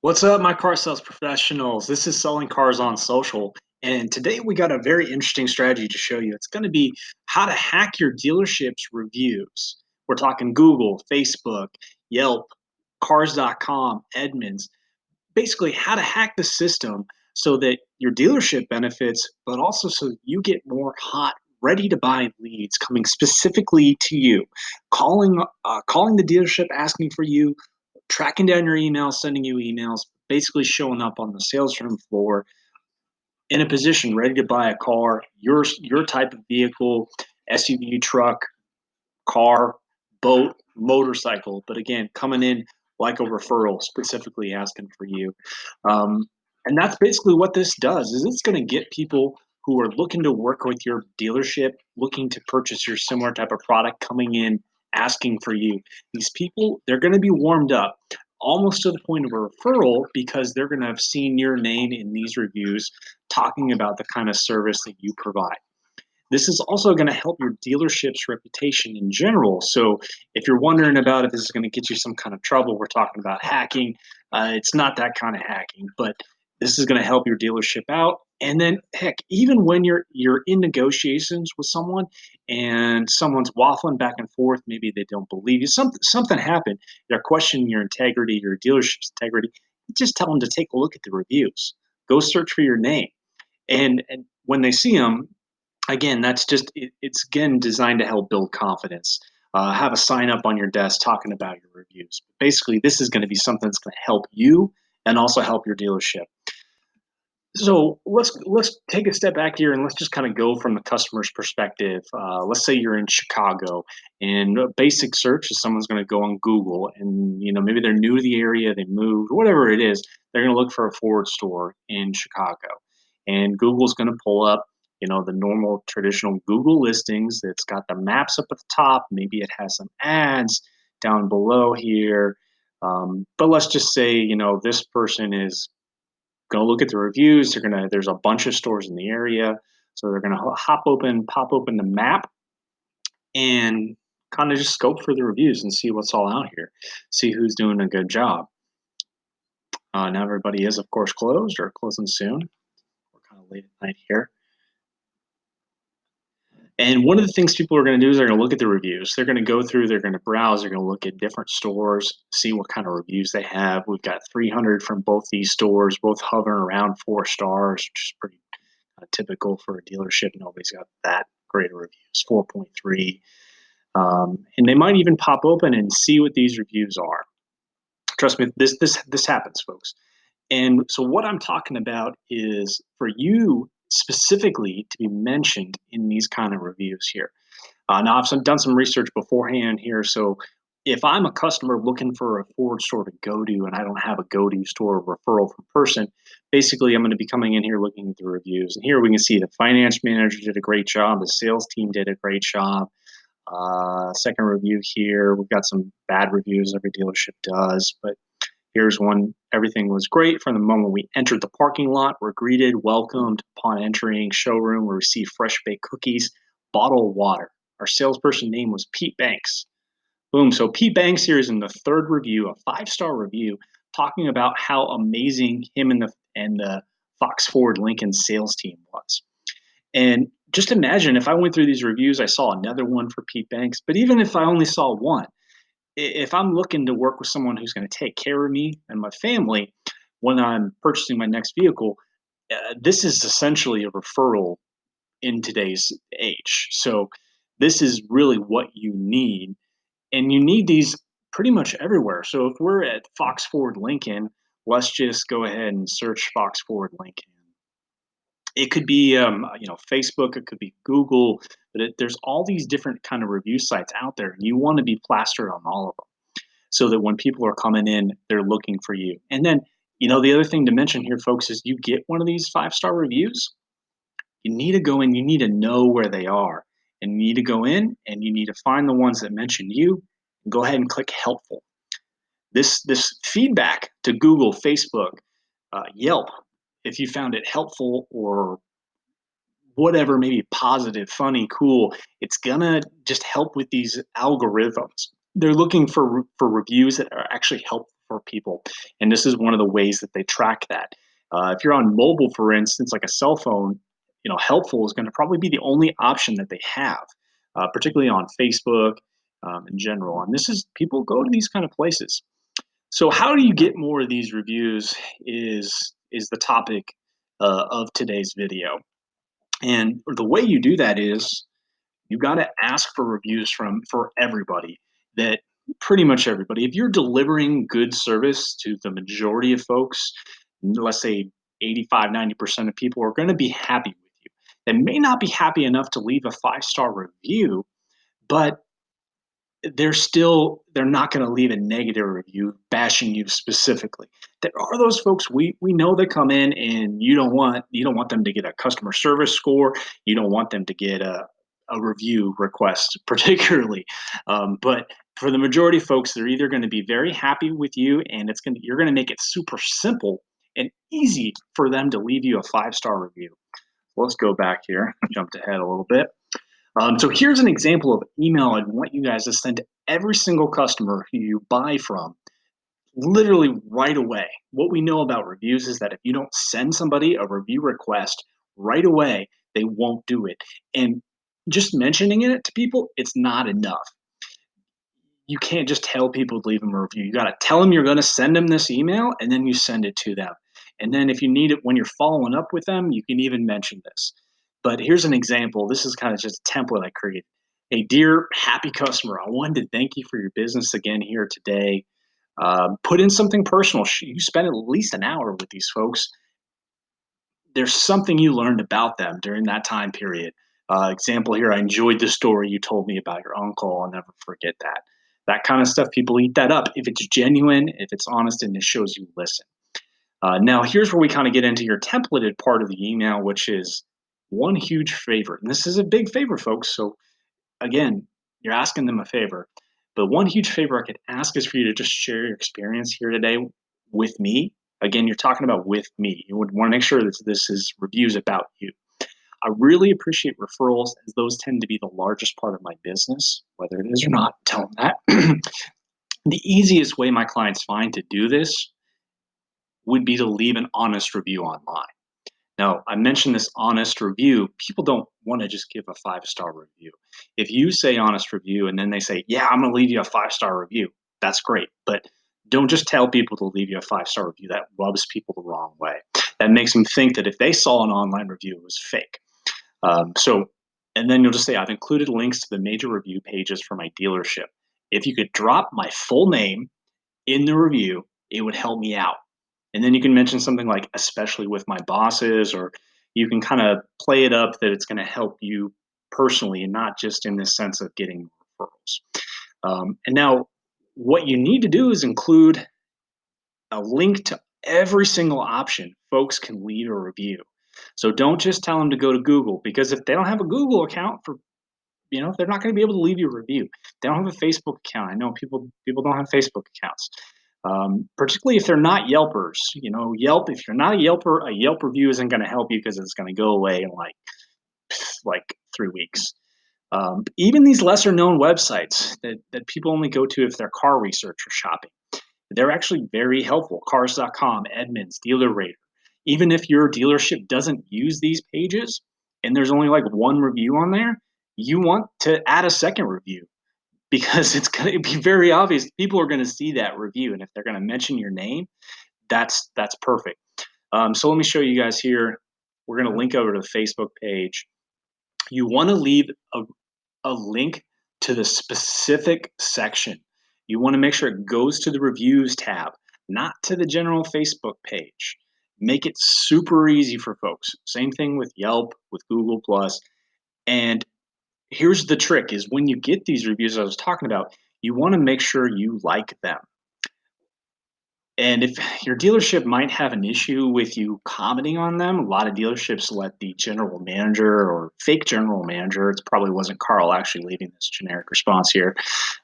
What's up, my car sales professionals? This is Selling Cars on Social. And today we got a very interesting strategy to show you. It's going to be how to hack your dealership's reviews. We're talking Google, Facebook, Yelp, Cars.com, Edmunds. Basically, how to hack the system so that your dealership benefits, but also so you get more hot, ready to buy leads coming specifically to you, calling the dealership, asking for you, tracking down your emails, sending you emails, basically showing up on the sales room floor in a position ready to buy a car, your type of vehicle, SUV, truck, car, boat, motorcycle. But again, coming in like a referral, specifically asking for you. Um, and that's basically what this does is it's going to get people who are looking to work with your dealership, looking to purchase your similar type of product, coming in asking for you. These people, they're going to be warmed up almost to the point of a referral because they're going to have seen your name in these reviews talking about the kind of service that you provide. This is also going to help your dealership's reputation in general. So, if you're wondering about if this is going to get you some kind of trouble, we're talking about hacking. It's not that kind of hacking, but this is going to help your dealership out. And then, heck, even when you're in negotiations with someone and someone's waffling back and forth, maybe they don't believe you. Something happened. They're questioning your integrity, your dealership's integrity. Just tell them to take a look at the reviews. Go search for your name, and when they see them, again, it's again designed to help build confidence. Have a sign up on your desk talking about your reviews. Basically, this is going to be something that's going to help you and also help your dealership. So let's take a step back here and let's just kind of go from the customer's perspective. Let's say you're in Chicago, and a basic search is someone's going to go on Google, and maybe they're new to the area, they moved, whatever it is, they're going to look for a Ford store in Chicago, and Google's going to pull up the normal traditional Google listings. It's got the maps up at the top. Maybe it has some ads down below here. But let's just say this person is going to look at the reviews. There's a bunch of stores in the area, so they're going to pop open the map, and kind of just scope for the reviews and see what's all out here, see who's doing a good job. Now everybody is, of course, closed or closing soon. We're kind of late at night here. And one of the things people are going to do is they're going to look at the reviews. They're going to go through, they're going to browse, they're going to look at different stores, see what kind of reviews they have. We've got 300 from both these stores, both hovering around 4 stars, which is pretty typical for a dealership. Nobody's got that great of reviews, 4.3. And they might even pop open and see what these reviews are. Trust me, this happens, folks. And so what I'm talking about is for you specifically to be mentioned in these kind of reviews here. Now, I've done some research beforehand here. So if I'm a customer looking for a Ford store to go to and I don't have a go-to store referral from person, basically I'm going to be coming in here looking at the reviews. And here we can see the finance manager did a great job. The sales team did a great job. Second review here, we've got some bad reviews every dealership does, but here's one. Everything was great from the moment we entered the parking lot. We're greeted, welcomed upon entering showroom. We received fresh baked cookies, bottled water. Our salesperson name was Pete Banks. Boom. So Pete Banks here is in the third review, a 5-star review, talking about how amazing him and the Fox Ford Lincoln sales team was. And just imagine if I went through these reviews, I saw another one for Pete Banks. But even if I only saw one, if I'm looking to work with someone who's going to take care of me and my family when I'm purchasing my next vehicle, this is essentially a referral in today's age. So this is really what you need, and you need these pretty much everywhere. So if we're at Fox Ford Lincoln, let's just go ahead and search Fox Ford Lincoln. It could be Facebook, it could be Google, but there's all these different kind of review sites out there, and you want to be plastered on all of them so that when people are coming in, they're looking for you. And then, the other thing to mention here, folks, is you get one of these 5-star reviews, you need to go in, you need to know where they are. And you need to go in and you need to find the ones that mention you and go ahead and click helpful. This feedback to Google, Facebook, Yelp, if you found it helpful or whatever, maybe positive, funny, cool, it's gonna just help with these algorithms. They're looking for reviews that are actually helpful for people. And this is one of the ways that they track that. If you're on mobile, for instance, like a cell phone, helpful is going to probably be the only option that they have, particularly on Facebook in general. And this is people go to these kind of places. So how do you get more of these reviews is the topic of today's video. And the way you do that is you got to ask for reviews for everybody, that pretty much everybody. If you're delivering good service to the majority of folks, let's say 85, 90% of people are going to be happy with you. They may not be happy enough to leave a 5-star review, but they're not going to leave a negative review bashing you specifically. There are those folks we know that come in, and you don't want them to get a customer service score. You don't want them to get a review request particularly. But for the majority of folks, they're either going to be very happy with you, and you're going to make it super simple and easy for them to leave you a 5-star review. Let's go back here. Jumped ahead a little bit. So here's an example of email I'd want you guys to send to every single customer who you buy from, literally right away. What we know about reviews is that if you don't send somebody a review request right away, they won't do it. And just mentioning it to people, it's not enough. You can't just tell people to leave them a review. You got to tell them you're going to send them this email, and then you send it to them. And then if you need it when you're following up with them, you can even mention this. But here's an example. This is kind of just a template I created. Hey, dear happy customer, I wanted to thank you for your business again here today. Put in something personal. You spend at least an hour with these folks. There's something you learned about them during that time period. Example here, I enjoyed the story you told me about your uncle. I'll never forget that. That kind of stuff, people eat that up. If it's genuine, if it's honest, and it shows you listen. Now, here's where we kind of get into your templated part of the email, which is one huge favor. And this is a big favor, folks. So, again, you're asking them a favor. But one huge favor I could ask is for you to just share your experience here today with me. Again, you're talking about with me. You would want to make sure that this is reviews about you. I really appreciate referrals, as those tend to be the largest part of my business, whether it is or not. Tell them that. The easiest way my clients find to do this would be to leave an honest review online. Now, I mentioned this honest review. People don't want to just give a 5-star review. If you say honest review and then they say, yeah, I'm going to leave you a 5-star review, that's great. But don't just tell people to leave you a 5-star review. That rubs people the wrong way. That makes them think that if they saw an online review, it was fake. And then you'll just say, I've included links to the major review pages for my dealership. If you could drop my full name in the review, it would help me out. And then you can mention something like, especially with my bosses, or you can kind of play it up that it's going to help you personally and not just in the sense of getting referrals. And now, what you need to do is include a link to every single option folks can leave a review. So don't just tell them to go to Google, because if they don't have a Google account they're not going to be able to leave you a review. They don't have a Facebook account. I know people don't have Facebook accounts. Particularly if they're not Yelpers. Yelp, if you're not a Yelper, a Yelp review isn't going to help you because it's going to go away in like 3 weeks. Even these lesser known websites that people only go to if they're car research or shopping, they're actually very helpful. Cars.com, Edmunds, Dealer Rater. Even if your dealership doesn't use these pages and there's only like one review on there, you want to add a second review, because it's going to be very obvious. People are going to see that review, and if they're going to mention your name, that's perfect. So let me show you guys here. We're going to link over to the Facebook page. You want to leave a link to the specific section. You want to make sure it goes to the reviews tab, not to the general Facebook page. Make it super easy for folks. Same thing with Yelp, with Google Plus. And here's the trick: is when you get these reviews I was talking about, you want to make sure you like them. And if your dealership might have an issue with you commenting on them, a lot of dealerships let the general manager or fake general manager, it probably wasn't Carl actually leaving this generic response here,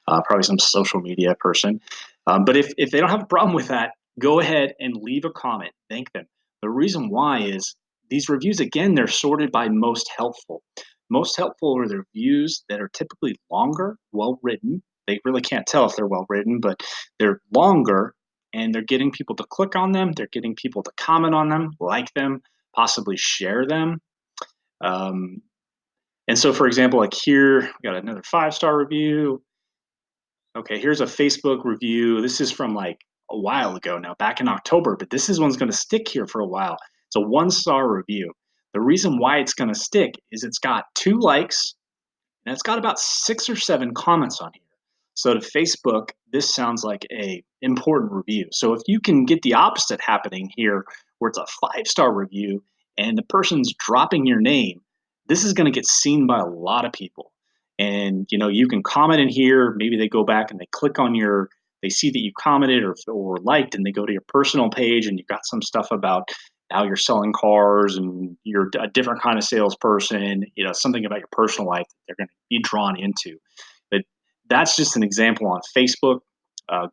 probably some social media person. But if they don't have a problem with that, go ahead and leave a comment. Thank them. The reason why is these reviews, again, they're sorted by most helpful. Most helpful are the reviews that are typically longer, well written. They really can't tell if they're well written, but they're longer and they're getting people to click on them. They're getting people to comment on them, like them, possibly share them. Um, and so, for example, like here, we got another 5-star review. Okay, here's a Facebook review. This is from like a while ago now, back in October, but this is one's going to stick here for a while. It's a 1-star review. The reason why it's going to stick is it's got 2 likes and it's got about 6 or 7 comments on here. So to Facebook, this sounds like a important review. So if you can get the opposite happening here, where it's a 5-star review and the person's dropping your name, this is going to get seen by a lot of people. And you can comment in here. Maybe they go back and they click on they see that you commented or liked, and they go to your personal page, and you've got some stuff about how you're selling cars and you're a different kind of salesperson, something about your personal life that they're going to be drawn into. But that's just an example on Facebook.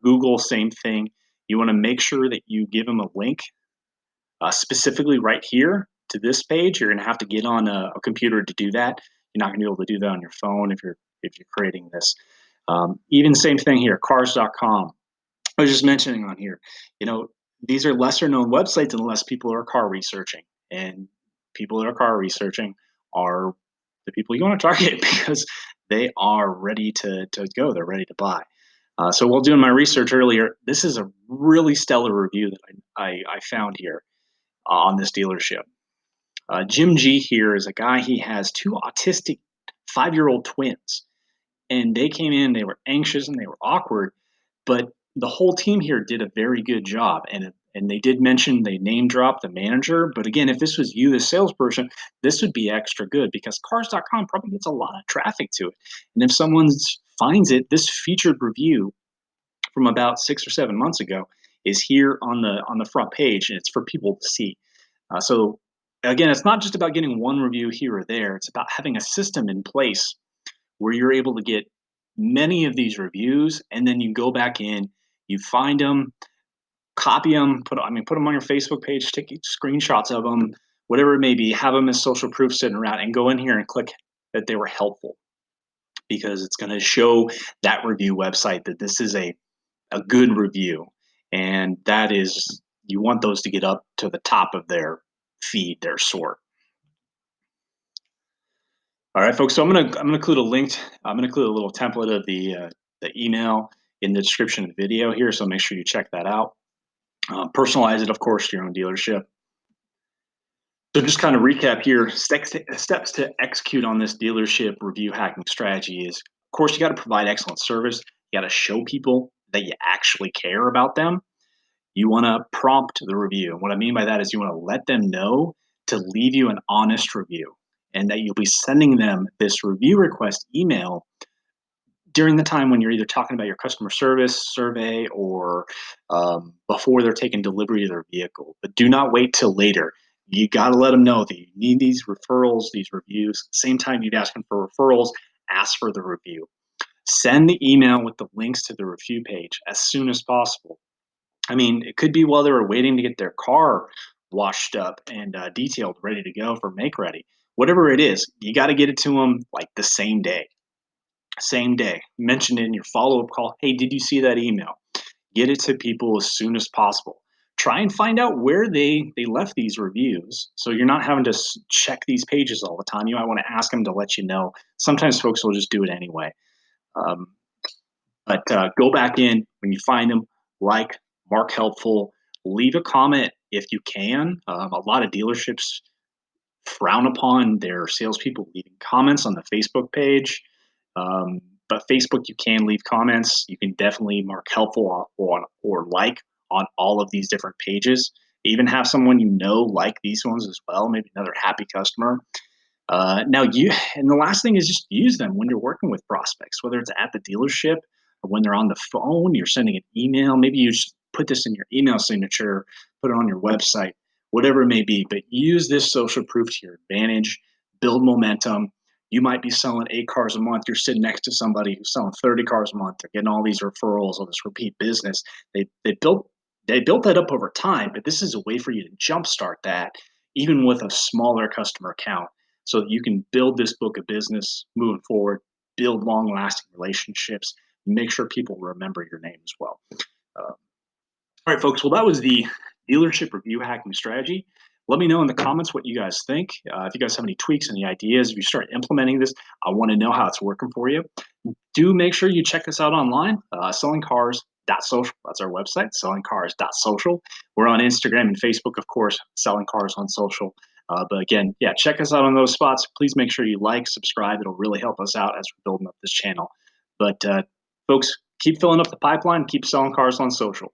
Google, same thing. You want to make sure that you give them a link specifically right here to this page. You're going to have to get on a computer to do that. You're not going to be able to do that on your phone if you're creating this. Even same thing here, cars.com. I was just mentioning on here, these are lesser known websites unless people are car researching, and people that are car researching are the people you want to target because they are ready to go. They're ready to buy. So while doing my research earlier, this is a really stellar review that I found here on this dealership. Jim G here is a guy. He has 2 autistic 5-year-old twins, and they came in. They were anxious and they were awkward, but the whole team here did a very good job. And they did mention they name dropped the manager. But again, if this was you, the salesperson, this would be extra good because cars.com probably gets a lot of traffic to it. And if someone finds it, this featured review from about 6 or 7 months ago is here on the front page, and it's for people to see. So again, it's not just about getting one review here or there. It's about having a system in place where you're able to get many of these reviews, and then you go back in, you find them, copy them, put them on your Facebook page, take screenshots of them, whatever it may be, have them as social proof sitting around, and go in here and click that they were helpful, because it's going to show that review website that this is a good review, and that is, you want those to get up to the top of their feed, their sort. All right, folks. So I'm gonna include a link. I'm gonna include a little template of the email in the description of the video here. So make sure you check that out. Personalize it, of course, to your own dealership. So just kind of recap here, steps to execute on this dealership review hacking strategy is, of course, you got to provide excellent service. You got to show people that you actually care about them. You want to prompt the review. And what I mean by that is you want to let them know to leave you an honest review, and that you'll be sending them this review request email during the time when you're either talking about your customer service survey or before they're taking delivery of their vehicle. But do not wait till later. You got to let them know that you need these referrals, these reviews. Same time you'd ask them for referrals, ask for the review. Send the email with the links to the review page as soon as possible. I mean, it could be while they were waiting to get their car washed up and detailed, ready to go for make ready. Whatever it is, you got to get it to them like the same day. Same day. Mention it in your follow-up call. Hey, did you see that email? Get it to people as soon as possible. Try and find out where they left these reviews, so you're not having to check these pages all the time. You might want to ask them to let you know. Sometimes folks will just do it anyway. Um, but go back in when you find them, like, mark helpful, leave a comment if you can. A lot of dealerships frown upon their salespeople leaving comments on the Facebook page. Um, but Facebook, you can leave comments. You can definitely mark helpful or like on all of these different pages. Even have someone like these ones as well, maybe another happy customer. Now, and the last thing is just use them when you're working with prospects, whether it's at the dealership or when they're on the phone, you're sending an email. Maybe you just put this in your email signature, put it on your website, whatever it may be. But use this social proof to your advantage, build momentum. You might be selling 8 cars a month. You're sitting next to somebody who's selling 30 cars a month. They're getting all these referrals, all this repeat business. They built that up over time, but this is a way for you to jumpstart that, even with a smaller customer count, so that you can build this book of business moving forward, build long lasting relationships, make sure people remember your name as well. Uh, All right, folks. Well, that was the dealership review hacking strategy. Let me know in the comments what you guys think. If you guys have any tweaks, any ideas, if you start implementing this, I want to know how it's working for you. Do make sure you check us out online, sellingcars.social. That's our website, sellingcars.social. We're on Instagram and Facebook, of course, Selling Cars on Social. But again, yeah, check us out on those spots. Please make sure you like, subscribe. It'll really help us out as we're building up this channel. But folks, keep filling up the pipeline, keep selling cars on social.